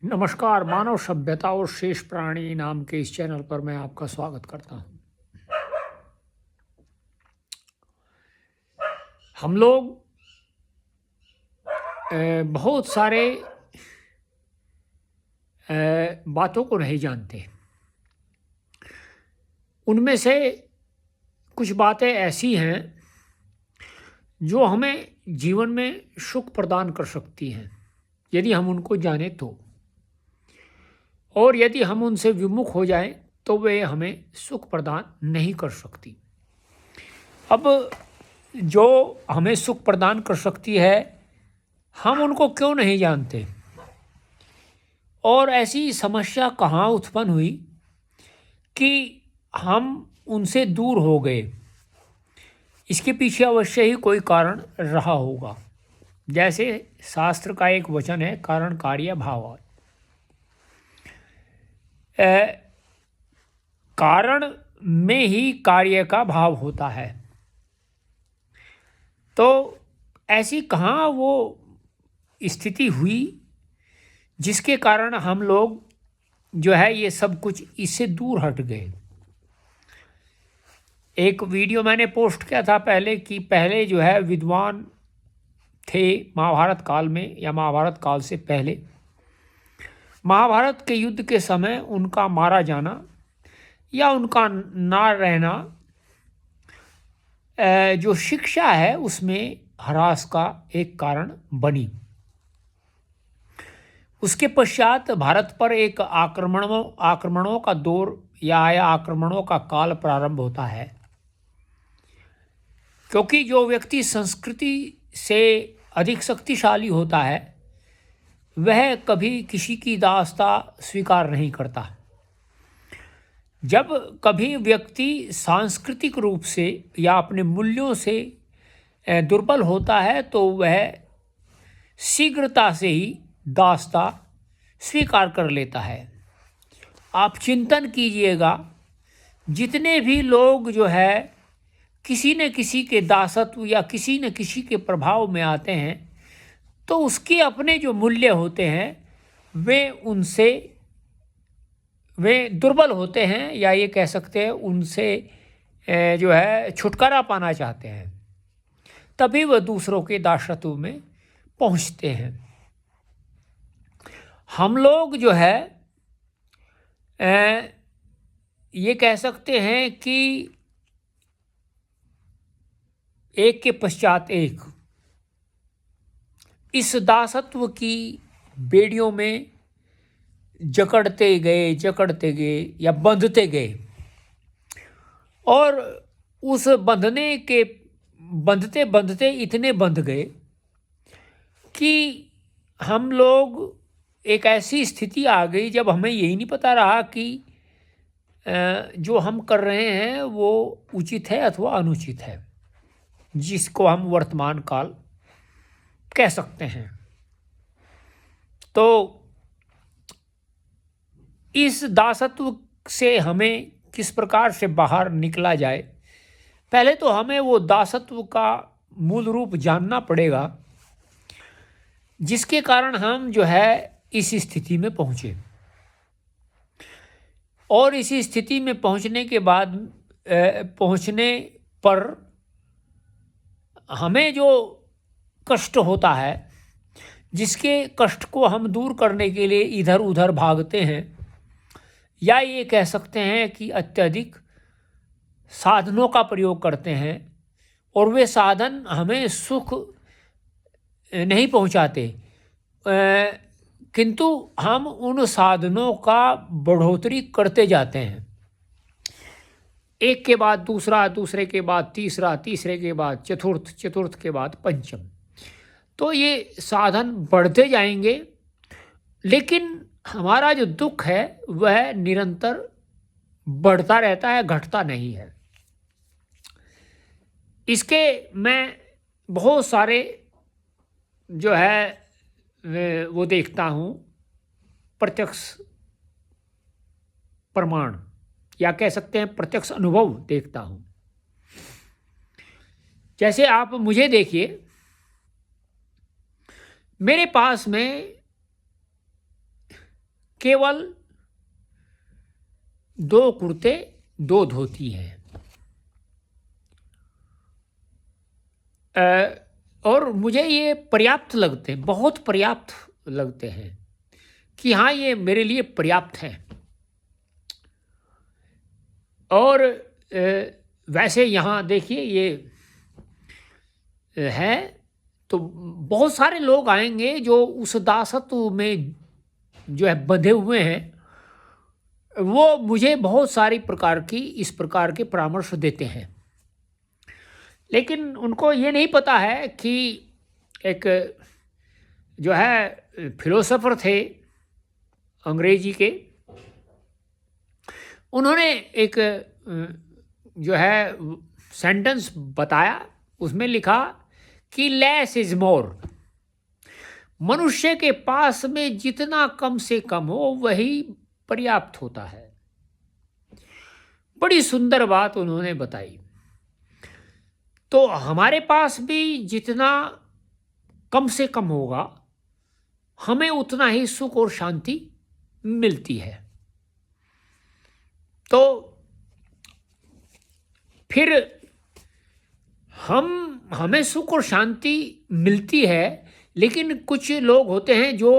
नमस्कार। मानव सभ्यता और शेष प्राणी नाम के इस चैनल पर मैं आपका स्वागत करता हूं। हम लोग बहुत सारे बातों को नहीं जानते। उनमें से कुछ बातें ऐसी हैं जो हमें जीवन में सुख प्रदान कर सकती हैं यदि हम उनको जाने तो, और यदि हम उनसे विमुख हो जाएं तो वे हमें सुख प्रदान नहीं कर सकती। अब जो हमें सुख प्रदान कर सकती है, हम उनको क्यों नहीं जानते, और ऐसी समस्या कहाँ उत्पन्न हुई कि हम उनसे दूर हो गए। इसके पीछे अवश्य ही कोई कारण रहा होगा। जैसे शास्त्र का एक वचन है, कारण कार्य भाव। कारण में ही कार्य का भाव होता है। तो ऐसी कहाँ वो स्थिति हुई जिसके कारण हम लोग जो है ये सब कुछ इससे दूर हट गए। एक वीडियो मैंने पोस्ट किया था पहले कि पहले जो है विद्वान थे महाभारत काल में या महाभारत काल से पहले, महाभारत के युद्ध के समय उनका मारा जाना या उनका ना रहना जो शिक्षा है उसमें ह्रास का एक कारण बनी। उसके पश्चात भारत पर एक आक्रमणों का दौर या आक्रमणों का काल प्रारंभ होता है, क्योंकि जो व्यक्ति संस्कृति से अधिक शक्तिशाली होता है वह कभी किसी की दासता स्वीकार नहीं करता। जब कभी व्यक्ति सांस्कृतिक रूप से या अपने मूल्यों से दुर्बल होता है तो वह शीघ्रता से ही दासता स्वीकार कर लेता है। आप चिंतन कीजिएगा, जितने भी लोग जो है किसी न किसी के दासत्व या किसी न किसी के प्रभाव में आते हैं तो उसके अपने जो मूल्य होते हैं वे दुर्बल होते हैं, या ये कह सकते हैं उनसे जो है छुटकारा पाना चाहते हैं, तभी वह दूसरों के दासत्व में पहुंचते हैं। हम लोग जो है ये कह सकते हैं कि एक के पश्चात एक इस दासत्व की बेड़ियों में जकड़ते गए या बंधते गए, और उस बंधते बंधते इतने बंध गए कि हम लोग एक ऐसी स्थिति आ गई जब हमें यही नहीं पता रहा कि जो हम कर रहे हैं वो उचित है अथवा अनुचित है, जिसको हम वर्तमान काल कह सकते हैं। तो इस दासत्व से हमें किस प्रकार से बाहर निकला जाए, पहले तो हमें वो दासत्व का मूल रूप जानना पड़ेगा जिसके कारण हम जो है इस स्थिति में पहुँचे। और इस स्थिति में पहुँचने पर हमें जो कष्ट होता है, जिसके कष्ट को हम दूर करने के लिए इधर उधर भागते हैं, या ये कह सकते हैं कि अत्यधिक साधनों का प्रयोग करते हैं, और वे साधन हमें सुख नहीं पहुंचाते, किंतु हम उन साधनों का बढ़ोतरी करते जाते हैं। एक के बाद दूसरा, दूसरे के बाद तीसरा, तीसरे के बाद चतुर्थ, चतुर्थ के बाद पंचम। तो ये साधन बढ़ते जाएंगे, लेकिन हमारा जो दुख है वह निरंतर बढ़ता रहता है, घटता नहीं है। इसके मैं बहुत सारे जो है वो देखता हूँ प्रत्यक्ष प्रमाण, या कह सकते हैं प्रत्यक्ष अनुभव देखता हूँ। जैसे आप मुझे देखिए, मेरे पास में केवल 2 कुर्ते 2 धोती हैं। और मुझे ये पर्याप्त लगते हैं, बहुत पर्याप्त लगते हैं कि हाँ, ये मेरे लिए पर्याप्त हैं। और वैसे यहाँ देखिए ये है, तो बहुत सारे लोग आएंगे जो उस दासत्व में जो है बंधे हुए हैं, वो मुझे बहुत सारी प्रकार की इस प्रकार के परामर्श देते हैं, लेकिन उनको ये नहीं पता है कि एक जो है फिलोसोफर थे अंग्रेजी के, उन्होंने एक जो है सेंटेंस बताया, उसमें लिखा कि लेस इज मोर। मनुष्य के पास में जितना कम से कम हो वही पर्याप्त होता है। बड़ी सुंदर बात उन्होंने बताई। तो हमारे पास भी जितना कम से कम होगा, हमें उतना ही सुख और शांति मिलती है। तो फिर हमें सुख और शांति मिलती है, लेकिन कुछ लोग होते हैं जो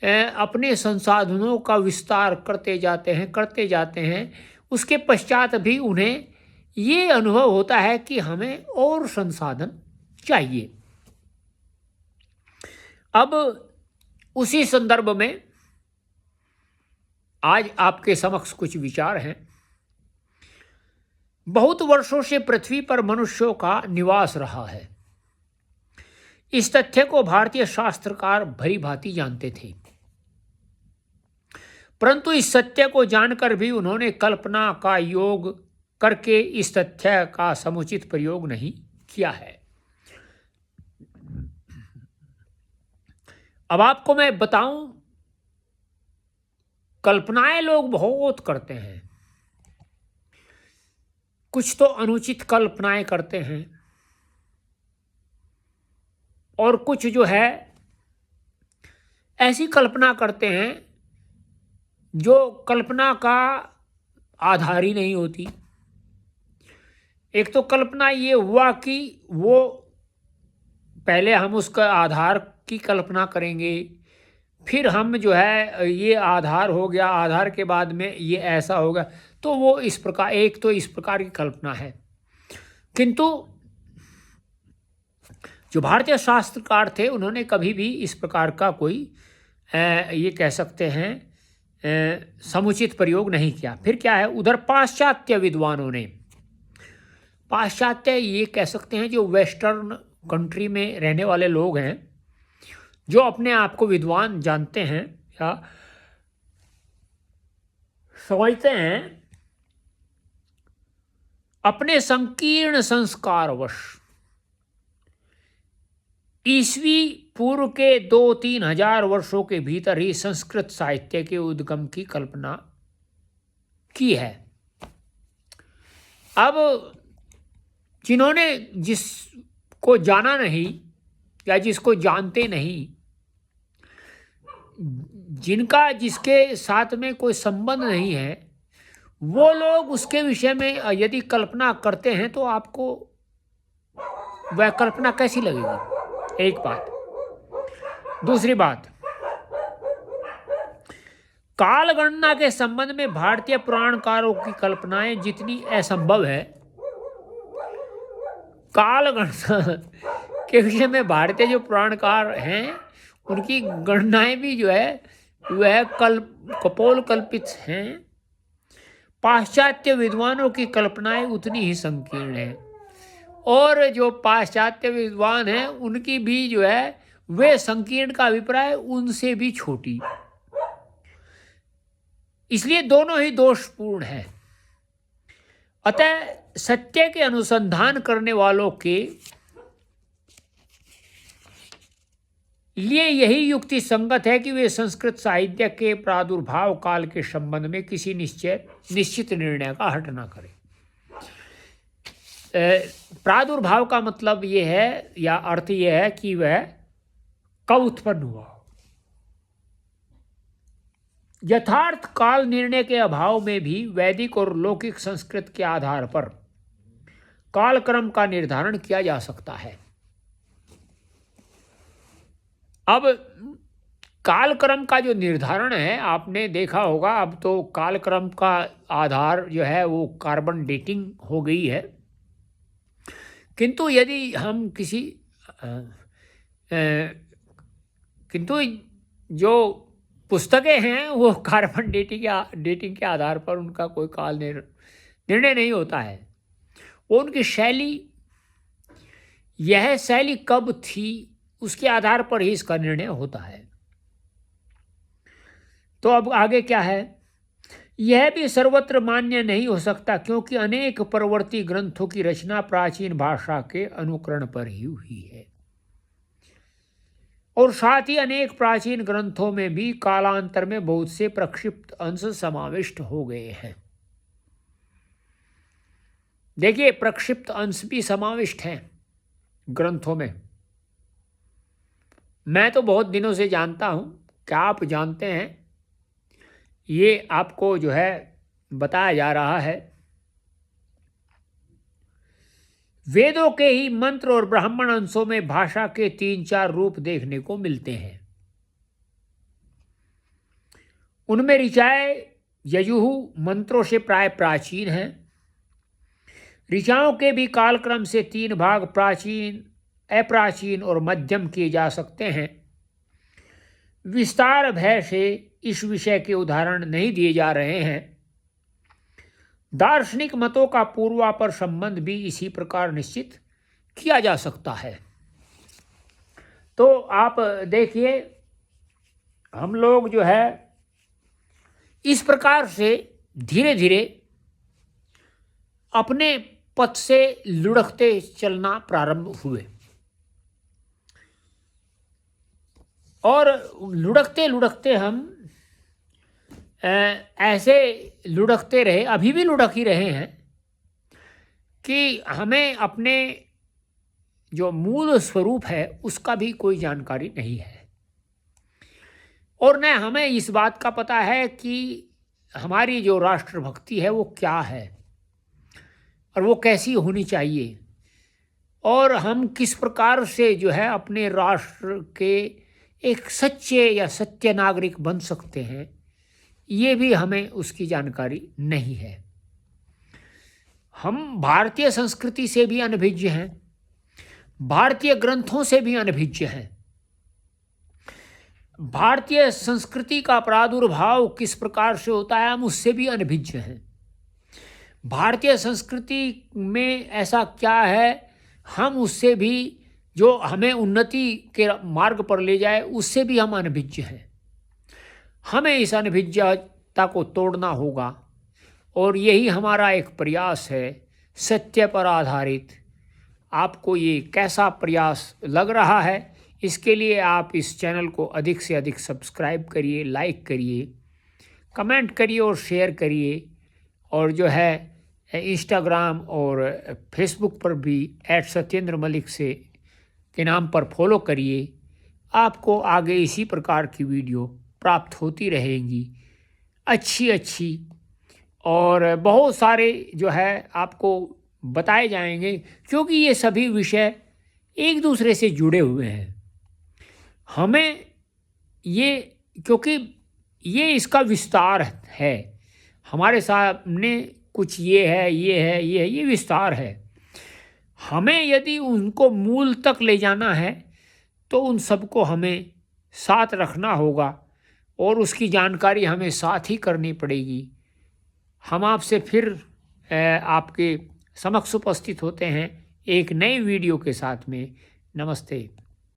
अपने संसाधनों का विस्तार करते जाते हैं, उसके पश्चात भी उन्हें ये अनुभव होता है कि हमें और संसाधन चाहिए। अब उसी संदर्भ में आज आपके समक्ष कुछ विचार हैं। बहुत वर्षों से पृथ्वी पर मनुष्यों का निवास रहा है। इस तथ्य को भारतीय शास्त्रकार भली भांति जानते थे, परंतु इस सत्य को जानकर भी उन्होंने कल्पना का योग करके इस तथ्य का समुचित प्रयोग नहीं किया है। अब आपको मैं बताऊं, कल्पनाएं लोग बहुत करते हैं। कुछ तो अनुचित कल्पनाएं करते हैं, और कुछ जो है ऐसी कल्पना करते हैं जो कल्पना का आधार ही नहीं होती। एक तो कल्पना ये हुआ कि वो पहले हम उसका आधार की कल्पना करेंगे, फिर हम जो है ये आधार हो गया, आधार के बाद में ये ऐसा होगा, तो वो इस प्रकार, एक तो इस प्रकार की कल्पना है। किंतु जो भारतीय शास्त्रकार थे उन्होंने कभी भी इस प्रकार का कोई ये कह सकते हैं समुचित प्रयोग नहीं किया। फिर क्या है, उधर पाश्चात्य विद्वानों ने, पाश्चात्य ये कह सकते हैं जो वेस्टर्न कंट्री में रहने वाले लोग हैं, जो अपने आप को विद्वान जानते हैं या समझते हैं, अपने संकीर्ण संस्कारवश ईस्वी पूर्व के 2-3 हजार वर्षों के भीतर ही संस्कृत साहित्य के उद्गम की कल्पना की है। अब जिन्होंने जिसको जाना नहीं या जिसको जानते नहीं, जिनका जिसके साथ में कोई संबंध नहीं है, वो लोग उसके विषय में यदि कल्पना करते हैं तो आपको वह कल्पना कैसी लगेगी? एक बात। दूसरी बात, काल गणना के संबंध में भारतीय पुराणकारों की कल्पनाएं जितनी असंभव है, काल गणना के विषय में भारतीय जो पुराणकार हैं उनकी गणनाएं भी जो है वह कपोल कल्पित हैं। पाश्चात्य विद्वानों की कल्पनाएं उतनी ही संकीर्ण हैं, और जो पाश्चात्य विद्वान हैं उनकी भी जो है वे संकीर्ण का अभिप्राय उनसे भी छोटी। इसलिए दोनों ही दोषपूर्ण हैं। अतः सत्य के अनुसंधान करने वालों के लिए यही युक्ति संगत है कि वे संस्कृत साहित्य के प्रादुर्भाव काल के संबंध में किसी निश्चित निर्णय का हट न करें। प्रादुर्भाव का मतलब ये है या अर्थ ये है कि वह कब उत्पन्न हुआ, यथार्थ काल निर्णय के अभाव में भी वैदिक और लौकिक संस्कृत के आधार पर कालक्रम का निर्धारण किया जा सकता है। अब कालक्रम का जो निर्धारण है, आपने देखा होगा, अब तो कालक्रम का आधार जो है वो कार्बन डेटिंग हो गई है। किंतु यदि हम किंतु जो पुस्तकें हैं वो कार्बन डेटिंग के आधार पर उनका कोई काल निर्णय नहीं होता है। वो उनकी शैली, यह शैली कब थी उसके आधार पर ही इसका निर्णय होता है। तो अब आगे क्या है, यह भी सर्वत्र मान्य नहीं हो सकता क्योंकि अनेक परवर्ती ग्रंथों की रचना प्राचीन भाषा के अनुकरण पर ही हुई है और साथ ही अनेक प्राचीन ग्रंथों में भी कालांतर में बहुत से प्रक्षिप्त अंश समाविष्ट हो गए हैं। देखिए, प्रक्षिप्त अंश भी समाविष्ट हैं ग्रंथों में। मैं तो बहुत दिनों से जानता हूं, क्या आप जानते हैं? ये आपको जो है बताया जा रहा है। वेदों के ही मंत्र और ब्राह्मण अंशों में भाषा के 3-4 रूप देखने को मिलते हैं। उनमें ऋचाएं यजुः मंत्रों से प्राय प्राचीन हैं। ऋचाओं के भी कालक्रम से 3 भाग प्राचीन, अप्राचीन और मध्यम किए जा सकते हैं। विस्तार भय से इस विषय के उदाहरण नहीं दिए जा रहे हैं। दार्शनिक मतों का पूर्वापर संबंध भी इसी प्रकार निश्चित किया जा सकता है। तो आप देखिए, हम लोग जो है इस प्रकार से धीरे धीरे अपने पथ से लुढ़कते चलना प्रारंभ हुए और लुढ़कते लुढ़कते हम ऐसे लुढ़कते रहे, अभी भी लुढ़क ही रहे हैं कि हमें अपने जो मूल स्वरूप है उसका भी कोई जानकारी नहीं है और न हमें इस बात का पता है कि हमारी जो राष्ट्रभक्ति है वो क्या है और वो कैसी होनी चाहिए और हम किस प्रकार से जो है अपने राष्ट्र के एक सच्चे या सत्य नागरिक बन सकते हैं, ये भी हमें उसकी जानकारी नहीं है। हम भारतीय संस्कृति से भी अनभिज्ञ हैं, भारतीय ग्रंथों से भी अनभिज्ञ हैं। भारतीय संस्कृति का प्रादुर्भाव किस प्रकार से होता है हम उससे भी अनभिज्ञ हैं। भारतीय संस्कृति में ऐसा क्या है हम उससे भी, जो हमें उन्नति के मार्ग पर ले जाए, उससे भी हम अनभिज्ञ हैं। हमें इस अनभिज्ञता को तोड़ना होगा और यही हमारा एक प्रयास है, सत्य पर आधारित। आपको ये कैसा प्रयास लग रहा है, इसके लिए आप इस चैनल को अधिक से अधिक सब्सक्राइब करिए, लाइक करिए, कमेंट करिए और शेयर करिए और जो है इंस्टाग्राम और फेसबुक पर भी @सत्येंद्र मलिक से के नाम पर फॉलो करिए। आपको आगे इसी प्रकार की वीडियो प्राप्त होती रहेंगी, अच्छी और बहुत सारे जो है आपको बताए जाएंगे, क्योंकि ये सभी विषय एक दूसरे से जुड़े हुए हैं। हमें ये, क्योंकि ये इसका विस्तार है, हमारे सामने कुछ ये है, ये विस्तार है। हमें यदि उनको मूल तक ले जाना है तो उन सबको हमें साथ रखना होगा और उसकी जानकारी हमें साथ ही करनी पड़ेगी। हम आपसे फिर आपके समक्ष उपस्थित होते हैं एक नई वीडियो के साथ में। नमस्ते।